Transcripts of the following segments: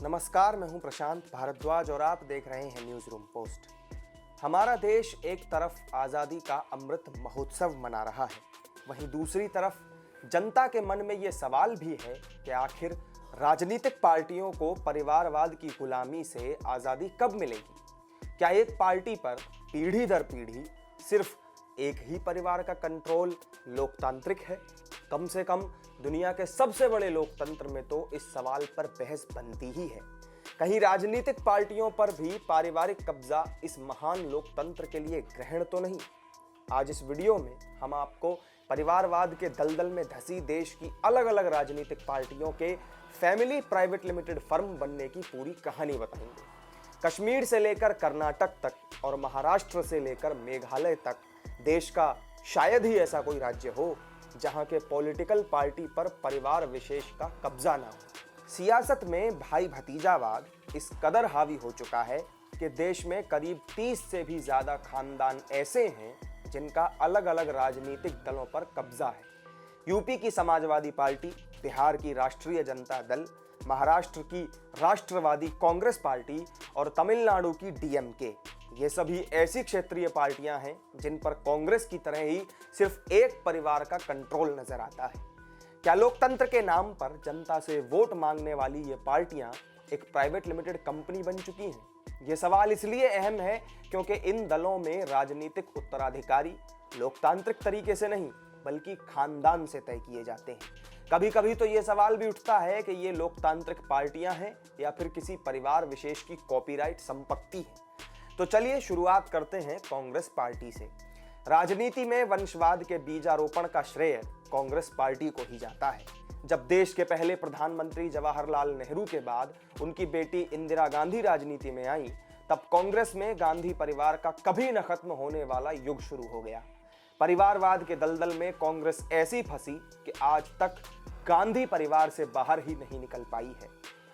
नमस्कार, मैं हूं प्रशांत भारद्वाज और आप देख रहे हैं न्यूज रूम पोस्ट। हमारा देश एक तरफ आज़ादी का अमृत महोत्सव मना रहा है, वहीं दूसरी तरफ जनता के मन में ये सवाल भी है कि आखिर राजनीतिक पार्टियों को परिवारवाद की गुलामी से आज़ादी कब मिलेगी। क्या एक पार्टी पर पीढ़ी दर पीढ़ी सिर्फ एक ही परिवार का कंट्रोल लोकतांत्रिक है? कम से कम दुनिया के सबसे बड़े लोकतंत्र में तो इस सवाल पर बहस बनती ही है। कहीं राजनीतिक पार्टियों पर भी पारिवारिक कब्जा इस महान लोकतंत्र के लिए ग्रहण तो नहीं? आज इस वीडियो में हम आपको परिवारवाद के दलदल में धंसी देश की अलग अलग राजनीतिक पार्टियों के फैमिली प्राइवेट लिमिटेड फर्म बनने की पूरी कहानी बताएंगे। कश्मीर से लेकर कर्नाटक तक और महाराष्ट्र से लेकर मेघालय तक देश का शायद ही ऐसा कोई राज्य हो जहां के पॉलिटिकल पार्टी पर परिवार विशेष का कब्जा ना हो। सियासत में भाई भतीजावाद इस कदर हावी हो चुका है कि देश में करीब 30 से भी ज्यादा खानदान ऐसे हैं जिनका अलग अलग राजनीतिक दलों पर कब्जा है। यूपी की समाजवादी पार्टी, बिहार की राष्ट्रीय जनता दल, महाराष्ट्र की राष्ट्रवादी कांग्रेस पार्टी और तमिलनाडु की डीएमके, ये सभी ऐसी क्षेत्रीय पार्टियां हैं जिन पर कांग्रेस की तरह ही सिर्फ एक परिवार का कंट्रोल नजर आता है। क्या लोकतंत्र के नाम पर जनता से वोट मांगने वाली ये पार्टियां एक प्राइवेट लिमिटेड कंपनी बन चुकी हैं? ये सवाल इसलिए अहम है क्योंकि इन दलों में राजनीतिक उत्तराधिकारी लोकतांत्रिक तरीके से नहीं बल्कि खानदान से तय किए जाते हैं। कभी कभी तो ये सवाल भी उठता है कि ये लोकतांत्रिक पार्टियां हैं या फिर किसी परिवार विशेष की कॉपीराइट संपत्ति है। तो चलिए शुरुआत करते हैं कांग्रेस पार्टी से। राजनीति में वंशवाद के बीजारोपण का श्रेय कांग्रेस पार्टी को ही जाता है। जब देश के पहले प्रधानमंत्री जवाहरलाल नेहरू के बाद उनकी बेटी इंदिरा गांधी राजनीति में आई, तब कांग्रेस में गांधी परिवार का कभी न खत्म होने वाला युग शुरू हो गया। परिवारवाद के दलदल में कांग्रेस ऐसी फंसी कि आज तक गांधी परिवार से बाहर ही नहीं निकल पाई है।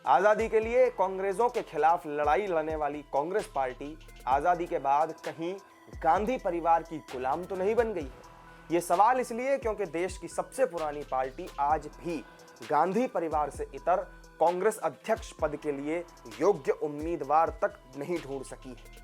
आज़ादी के लिए कांग्रेसों के खिलाफ लड़ाई लड़ने वाली कांग्रेस पार्टी आज़ादी के बाद कहीं गांधी परिवार की गुलाम तो नहीं बन गई है? ये सवाल इसलिए क्योंकि देश की सबसे पुरानी पार्टी आज भी गांधी परिवार से इतर कांग्रेस अध्यक्ष पद के लिए योग्य उम्मीदवार तक नहीं ढूंढ सकी है।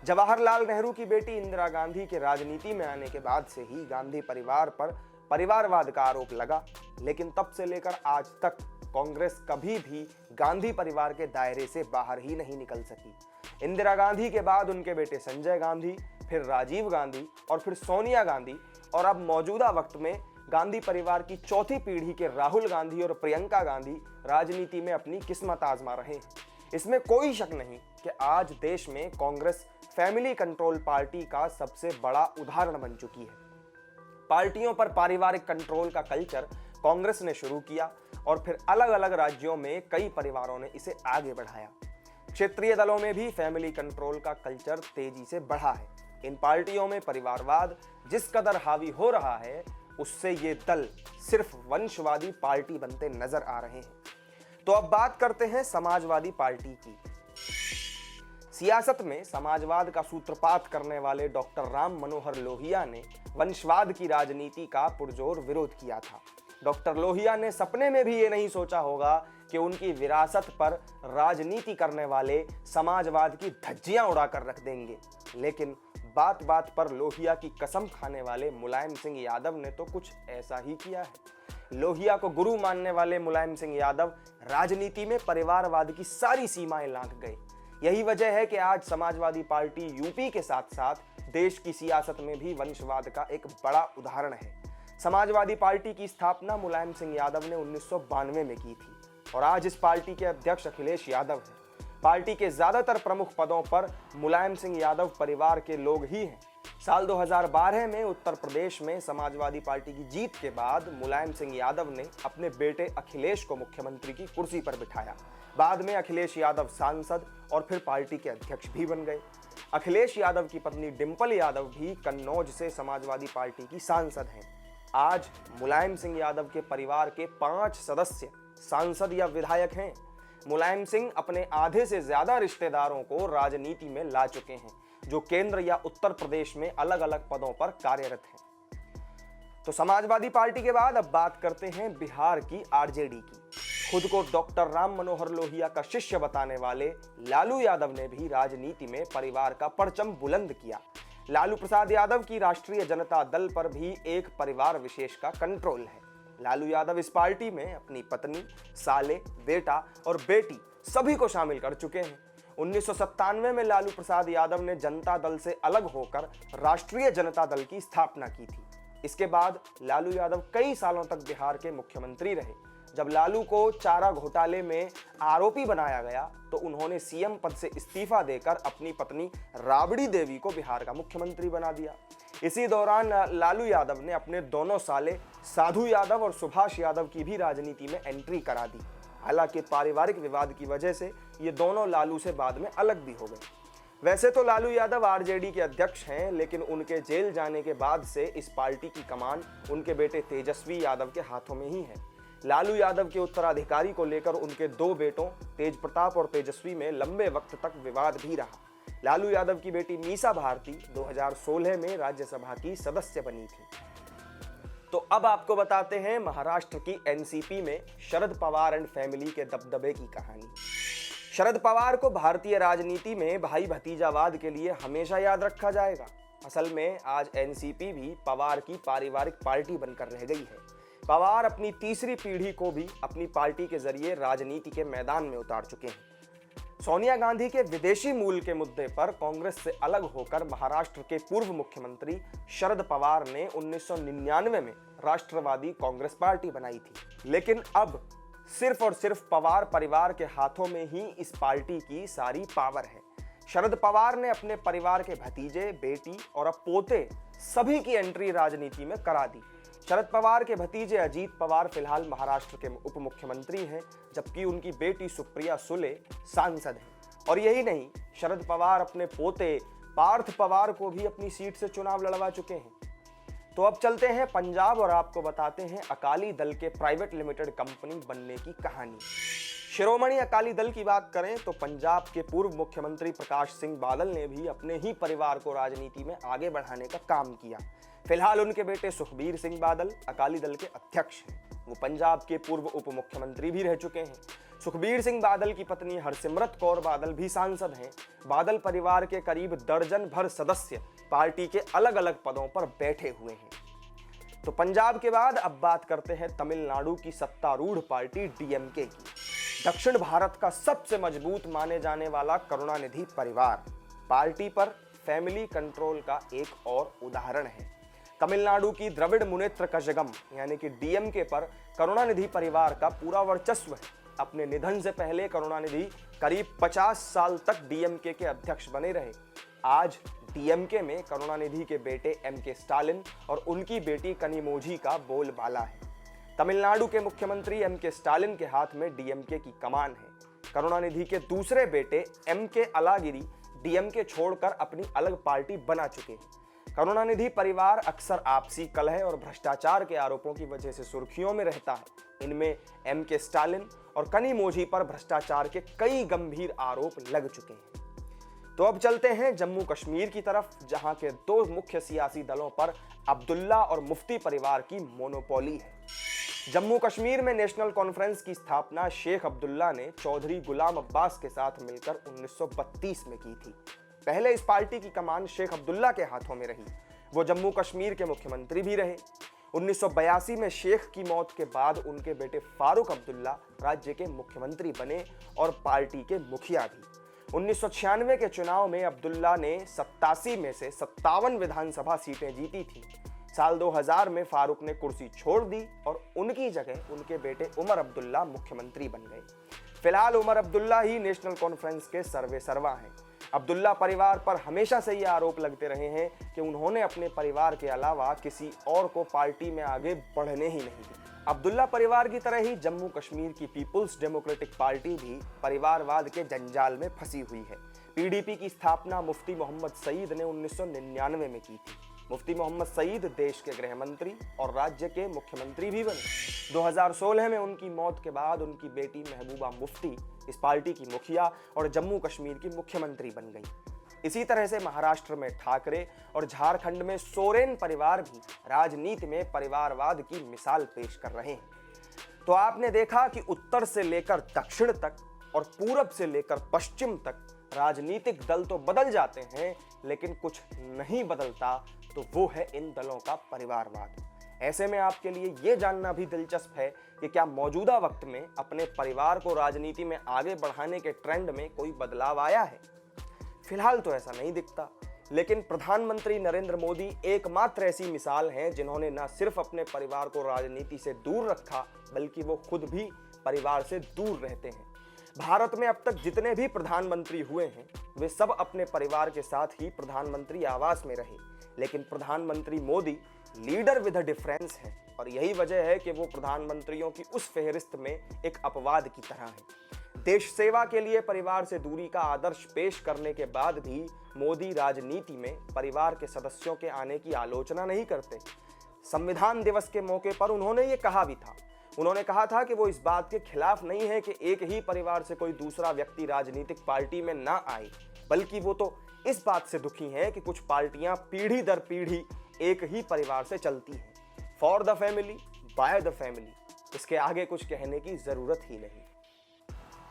जवाहरलाल नेहरू की बेटी इंदिरा गांधी के राजनीति में आने के बाद से ही गांधी परिवार पर परिवारवाद का आरोप लगा, लेकिन तब से लेकर आज तक कांग्रेस कभी भी गांधी परिवार के दायरे से बाहर ही नहीं निकल सकी। इंदिरा गांधी के बाद उनके बेटे संजय गांधी, फिर राजीव गांधी और फिर सोनिया गांधी और अब मौजूदा वक्त में गांधी परिवार की चौथी पीढ़ी के राहुल गांधी और प्रियंका गांधी राजनीति में अपनी किस्मत आजमा रहे हैं। इसमें कोई शक नहीं कि आज देश में कांग्रेस फैमिली कंट्रोल पार्टी का सबसे बड़ा उदाहरण बन चुकी है। पार्टियों पर पारिवारिक कंट्रोल का कल्चर कांग्रेस ने शुरू किया और फिर अलग अलग राज्यों में कई परिवारों ने इसे आगे बढ़ाया। क्षेत्रीय दलों में भी फैमिली कंट्रोल का कल्चर तेजी से बढ़ा है। इन पार्टियों में परिवारवाद जिस कदर हावी हो रहा है, उससे ये दल सिर्फ वंशवादी पार्टी बनते नजर आ रहे हैं। तो अब बात करते हैं समाजवादी पार्टी की। सियासत में समाजवाद का सूत्रपात करने वाले डॉक्टर राम मनोहर लोहिया ने वंशवाद की राजनीति का पुरजोर विरोध किया था। डॉक्टर लोहिया ने सपने में भी ये नहीं सोचा होगा कि उनकी विरासत पर राजनीति करने वाले समाजवाद की धज्जियां उड़ाकर रख देंगे, लेकिन बात बात पर लोहिया की कसम खाने वाले मुलायम सिंह यादव ने तो कुछ ऐसा ही किया है। लोहिया को गुरु मानने वाले मुलायम सिंह यादव राजनीति में परिवारवाद की सारी सीमाएं लांघ गए। यही वजह है कि आज समाजवादी पार्टी यूपी के साथ साथ देश की सियासत में भी वंशवाद का एक बड़ा उदाहरण है। समाजवादी पार्टी की स्थापना मुलायम सिंह यादव ने 1992 में की थी और आज इस पार्टी के अध्यक्ष अखिलेश यादव हैं। पार्टी के ज्यादातर प्रमुख पदों पर मुलायम सिंह यादव परिवार के लोग ही हैं। साल 2012 में उत्तर प्रदेश में समाजवादी पार्टी की जीत के बाद मुलायम सिंह यादव ने अपने बेटे अखिलेश को मुख्यमंत्री की कुर्सी पर बिठाया। बाद में अखिलेश यादव सांसद और फिर पार्टी के अध्यक्ष भी बन गए। अखिलेश यादव की पत्नी डिंपल यादव भी कन्नौज से समाजवादी पार्टी की सांसद हैं। आज मुलायम सिंह यादव के परिवार के 5 सदस्य सांसद या विधायक हैं। मुलायम सिंह अपने आधे से ज्यादा रिश्तेदारों को राजनीति में ला चुके हैं, जो केंद्र या उत्तर प्रदेश में अलग अलग पदों पर कार्यरत हैं। तो समाजवादी पार्टी के बाद अब बात करते हैं बिहार की आरजेडी की। खुद को डॉक्टर राम मनोहर लोहिया का शिष्य बताने वाले लालू यादव ने भी राजनीति में परिवार का परचम बुलंद किया। लालू प्रसाद यादव की राष्ट्रीय जनता दल पर भी एक परिवार विशेष का कंट्रोल है। लालू यादव इस पार्टी में अपनी पत्नी, साले, बेटा और बेटी सभी को शामिल कर चुके हैं। 1997 में लालू प्रसाद यादव ने जनता दल से अलग होकर राष्ट्रीय जनता दल की स्थापना की थी। इसके बाद लालू यादव कई सालों तक बिहार के मुख्यमंत्री रहे। जब लालू को चारा घोटाले में आरोपी बनाया गया तो उन्होंने सीएम पद से इस्तीफा देकर अपनी पत्नी राबड़ी देवी को बिहार का मुख्यमंत्री बना दिया। इसी दौरान लालू यादव ने अपने दोनों साले साधु यादव और सुभाष यादव की भी राजनीति में एंट्री करा दी। हालांकि पारिवारिक विवाद की वजह से ये दोनों लालू से बाद में अलग भी हो गए। वैसे तो लालू यादव आरजेडी के अध्यक्ष हैं, लेकिन उनके जेल जाने के बाद से इस पार्टी की कमान उनके बेटे तेजस्वी यादव के हाथों में ही है। लालू यादव के उत्तराधिकारी को लेकर उनके दो बेटों तेज प्रताप और तेजस्वी में लंबे वक्त तक विवाद भी रहा। लालू यादव की बेटी मीसा भारती 2016 में राज्यसभा की सदस्य बनी थी। तो अब आपको बताते हैं महाराष्ट्र की एनसीपी में शरद पवार एंड फैमिली के दबदबे की कहानी। शरद पवार को भारतीय राजनीति में भाई भतीजावाद के लिए हमेशा याद रखा जाएगा। असल में आज एनसीपी भी पवार की पारिवारिक पार्टी बनकर रह गई है। पवार अपनी तीसरी पीढ़ी को भी अपनी पार्टी के जरिए राजनीति के मैदान में उतार चुके हैं। सोनिया गांधी के विदेशी मूल के मुद्दे पर कांग्रेस से अलग होकर महाराष्ट्र के पूर्व मुख्यमंत्री शरद पवार ने 1999 में राष्ट्रवादी कांग्रेस पार्टी बनाई थी। लेकिन अब सिर्फ और सिर्फ पवार परिवार के हाथों में ही इस पार्टी की सारी पावर है। शरद पवार ने अपने परिवार के भतीजे, बेटी और अब पोते सभी की एंट्री राजनीति में करा दी। शरद पवार के भतीजे अजीत पवार फिलहाल महाराष्ट्र के उप मुख्यमंत्री हैं, जबकि उनकी बेटी सुप्रिया सुले सांसद हैं। और यही नहीं, शरद पवार अपने पोते पार्थ पवार को भी अपनी सीट से चुनाव लड़वा चुके हैं। तो अब चलते हैं पंजाब और आपको बताते हैं अकाली दल के प्राइवेट लिमिटेड कंपनी बनने की कहानी। शिरोमणि अकाली दल की बात करें तो पंजाब के पूर्व मुख्यमंत्री प्रकाश सिंह बादल ने भी अपने ही परिवार को राजनीति में आगे बढ़ाने का काम किया। फिलहाल उनके बेटे सुखबीर सिंह बादल अकाली दल के अध्यक्ष हैं। वो पंजाब के पूर्व उप मुख्यमंत्री भी रह चुके हैं। सुखबीर सिंह बादल की पत्नी हरसिमरत कौर बादल भी सांसद हैं। बादल परिवार के करीब दर्जन भर सदस्य पार्टी के अलग अलग पदों पर बैठे हुए हैं। तो पंजाब के बाद अब बात करते हैं तमिलनाडु की सत्तारूढ़ पार्टी डीएमके की। दक्षिण भारत का सबसे मजबूत माने जाने वाला करुणानिधि परिवार पार्टी पर फैमिली कंट्रोल का एक और उदाहरण है। तमिलनाडु की द्रविड़ मुनेत्र कजगम यानी कि डीएमके पर करुणानिधि परिवार का पूरा वर्चस्व है। अपने निधन से पहले करुणानिधि करीब 50 साल तक डीएमके के अध्यक्ष बने रहे। आज डीएमके में करुणानिधि के बेटे एमके स्टालिन और उनकी बेटी कनिमोझी का बोलबाला है। तमिलनाडु के मुख्यमंत्री एमके स्टालिन के हाथ में डीएमके की कमान है। करुणानिधि के दूसरे बेटे एमके अलागिरी डीएमके छोड़कर अपनी अलग पार्टी बना चुके हैं। करुणानिधि परिवार अक्सर आपसी कलह और भ्रष्टाचार के आरोपों की वजह से सुर्खियों में रहता है। इनमें एमके स्टालिन और कनिमोझी पर भ्रष्टाचार के कई गंभीर आरोप लग चुके हैं। तो अब चलते हैं जम्मू कश्मीर की तरफ, जहां के दो मुख्य सियासी दलों पर अब्दुल्ला और मुफ्ती परिवार की मोनोपोली है। जम्मू कश्मीर में नेशनल कॉन्फ्रेंस की स्थापना शेख अब्दुल्ला ने चौधरी गुलाम अब्बास के साथ मिलकर 1932 में की थी। पहले इस पार्टी की कमान शेख अब्दुल्ला के हाथों में रही। वो जम्मू कश्मीर के मुख्यमंत्री भी रहे। 1982 में शेख की मौत के बाद उनके बेटे फारूक अब्दुल्ला राज्य के मुख्यमंत्री बने और पार्टी के मुखिया भी। 1996 के चुनाव में अब्दुल्ला ने 87 में से 57 विधानसभा सीटें जीती थी। साल 2000 में फारूक ने कुर्सी छोड़ दी और उनकी जगह उनके बेटे उमर अब्दुल्ला मुख्यमंत्री बन गए। फिलहाल उमर अब्दुल्ला ही नेशनल कॉन्फ्रेंस के सर्वेसर्वा हैं। अब्दुल्ला परिवार पर हमेशा से ये आरोप लगते रहे हैं कि उन्होंने अपने परिवार के अलावा किसी और को पार्टी में आगे बढ़ने ही नहीं दिया। अब्दुल्ला परिवार की तरह ही जम्मू कश्मीर की पीपुल्स डेमोक्रेटिक पार्टी भी परिवारवाद के जंजाल में फंसी हुई है। पीडीपी की स्थापना मुफ्ती मोहम्मद सईद ने 1999 में की थी। मुफ्ती मोहम्मद सईद देश के गृह मंत्री और राज्य के मुख्यमंत्री भी बने। 2016 में उनकी मौत के बाद उनकी बेटी महबूबा मुफ्ती इस पार्टी की मुखिया और जम्मू कश्मीर की मुख्यमंत्री बन गई। इसी तरह से महाराष्ट्र में ठाकरे और झारखंड में सोरेन परिवार भी राजनीति में परिवारवाद की मिसाल पेश कर रहे हैं। तो आपने देखा कि उत्तर से लेकर दक्षिण तक और पूरब से लेकर पश्चिम तक राजनीतिक दल तो बदल जाते हैं, लेकिन कुछ नहीं बदलता, तो वो है इन दलों का परिवारवाद। ऐसे में आपके लिए ये जानना भी दिलचस्प है कि क्या मौजूदा वक्त में अपने परिवार को राजनीति में आगे बढ़ाने के ट्रेंड में कोई बदलाव आया है। फिलहाल तो ऐसा नहीं दिखता, लेकिन प्रधानमंत्री नरेंद्र मोदी एकमात्र ऐसी मिसाल हैं जिन्होंने न सिर्फ अपने परिवार को राजनीति से दूर रखा, बल्कि वो खुद भी परिवार से दूर रहते हैं। भारत में अब तक जितने भी प्रधानमंत्री हुए हैं, वे सब अपने परिवार के साथ ही प्रधानमंत्री आवास में रहे, लेकिन प्रधानमंत्री Modi leader with a difference है, और यही वजह है कि वो प्रधानमंत्रियों की उस फेहरिस्त में एक अपवाद की तरह है। देश सेवा के लिए परिवार से दूरी का आदर्श पेश करने के बाद भी मोदी राजनीति में परिवार के सदस्यों के आने की आलोचना नहीं करते। संविधान दिवस के मौके पर उन्होंने ये कहा भी था। उन्होंने कहा था कि वो इस बात के खिलाफ नहीं है कि एक ही परिवार से कोई दूसरा व्यक्ति राजनीतिक पार्टी में ना आए, बल्कि वो तो इस बात से दुखी हैं कि कुछ पार्टियां पीढ़ी दर पीढ़ी एक ही परिवार से चलती हैं। For the family, by the family, इसके आगे कुछ कहने की जरूरत ही नहीं।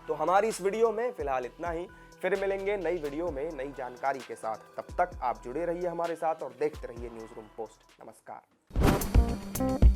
तो हमारी इस वीडियो में फिलहाल इतना ही। फिर मिलेंगे नई वीडियो में नई जानकारी के साथ। तब तक आप जुड़े रहिए हमारे साथ और देखते रहिए न्यूज़ रूम पोस्ट। नमस्कार।